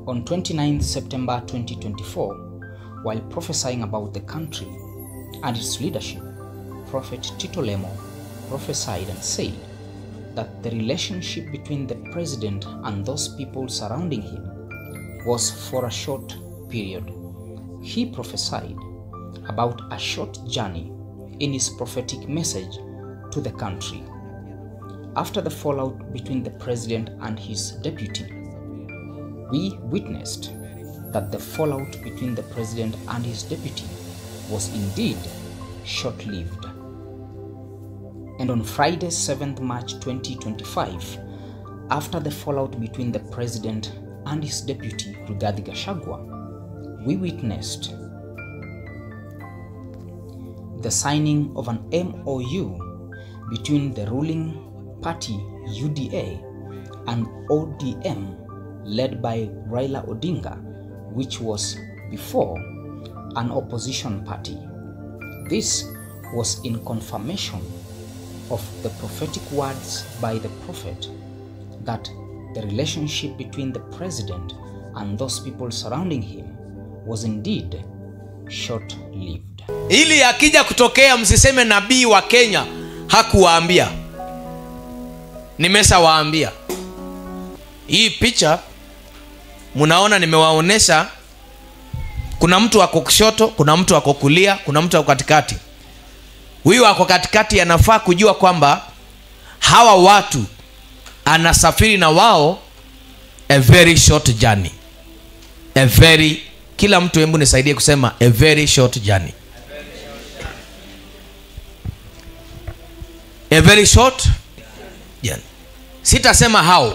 On 29 September 2024, while prophesying about the country and its leadership, Prophet Tito Lemo prophesied and said that the relationship between the president and those people surrounding him was for a short period. He prophesied about a short journey in his prophetic message to the country. After the fallout between the president and his deputy, we witnessed that the fallout between the president and his deputy was indeed short-lived. And on Friday, 7th March 2025, after the fallout between the president and his deputy, Rigathi Gachagua, we witnessed the signing of an MOU between the ruling party UDA and ODM led by Raila Odinga, which was before an opposition party. This was in confirmation of the prophetic words by the prophet that the relationship between the president and those people surrounding him was indeed short-lived. Ili akija kutokea msiseme nabii wa Kenya hakuwaambia. Nimeshawaambia. Hii picha munaona nimewaonesha, kuna mtu ako kushoto, kuna mtu ako kulia, kuna mtu ako katikati. Huyu ako katikati anafaa kujua kwamba hawa watu anasafiri na wao a very short journey. Kila mtu hebu nisaidie kusema a very short journey. A very short journey. Sitasema how,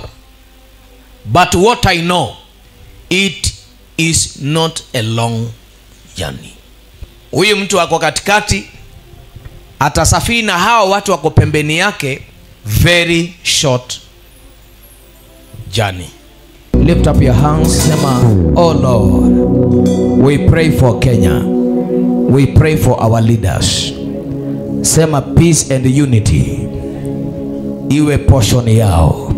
but what I know, it is not a long journey. Huyu mtu wako katikati atasafiri na hao watu wako pembeni yake, very short journey. Lift up your hands, sema, oh Lord, we pray for Kenya. We pray for our leaders. Sema peace and unity iwe portion yao.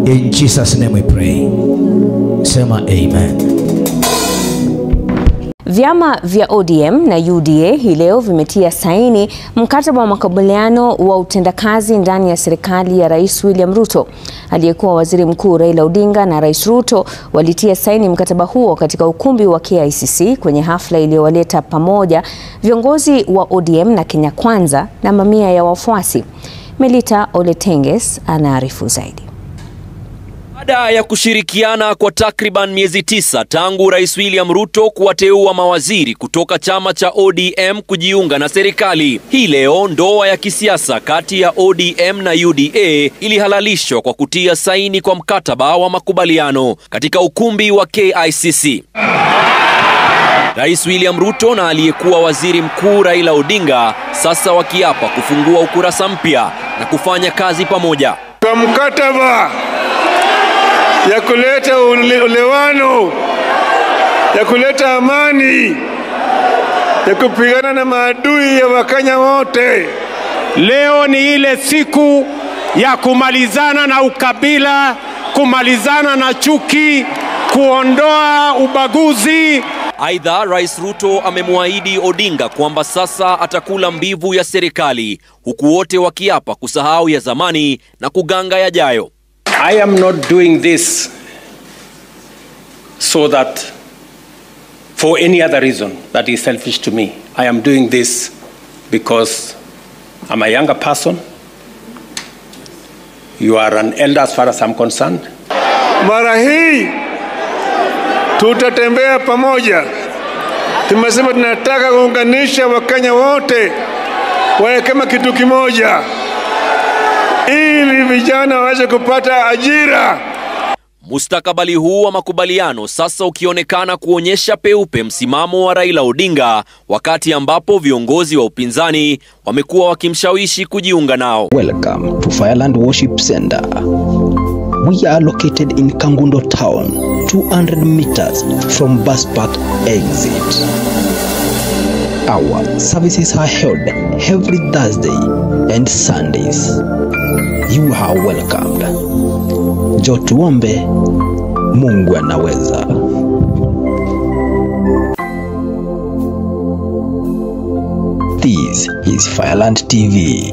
In Jesus' name we pray. Sema amen. Vyama vya ODM na UDA hii leo vimetia saini mkataba wa makubaliano wa utendakazi ndani ya serikali ya Rais William Ruto. Aliyekuwa Waziri Mkuu Raila Odinga na Rais Ruto walitia saini mkataba huo katika ukumbi wa KICC kwenye hafla iliyowaleta pamoja viongozi wa ODM na Kenya Kwanza na mamia ya wafuasi. Melita Oletenges anaarifu zaidi. Baada ya kushirikiana kwa takriban miezi 9 tangu Rais William Ruto kuwateua mawaziri kutoka chama cha ODM kujiunga na serikali, hii leo ndoa ya kisiasa kati ya ODM na UDA ilihalalishwa kwa kutia saini kwa mkataba wa makubaliano katika ukumbi wa KICC. Rais William Ruto na aliyekuwa Waziri Mkuu Raila Odinga sasa wakiapa kufungua ukurasa mpya na kufanya kazi pamoja. Kwa mkataba ya kuleta ulewano, ya kuleta amani, ya kupigana na maadui ya Wakenya wote. Leo ni ile siku ya kumalizana na ukabila, kumalizana na chuki, kuondoa ubaguzi. Aidha, Rais Ruto amemwaahidi Odinga kwamba sasa atakula mbivu ya serikali, huku wote wakiapa kusahau ya zamani na kuganga yajayo. I am not doing this so that for any other reason that is selfish to me. I am doing this because I'm a younger person. You are an elder as far as I'm concerned. Mara hii tutatembea pamoja. Tumesema tunataka kuunganisha Wakenya wote wawe kama kitu kimoja, ili vijana waweze kupata ajira. Mustakabali huu wa makubaliano sasa ukionekana kuonyesha peupe msimamo wa Raila Odinga, wakati ambapo viongozi wa upinzani wamekuwa wakimshawishi kujiunga nao. Welcome to Fireland Worship Center. We are located in Kangundo town, 200 meters from bus park exit. Our services are held every Thursday and Sundays. You are welcomed. Njoo tuombe Mungu anaweza. This is Fireland TV.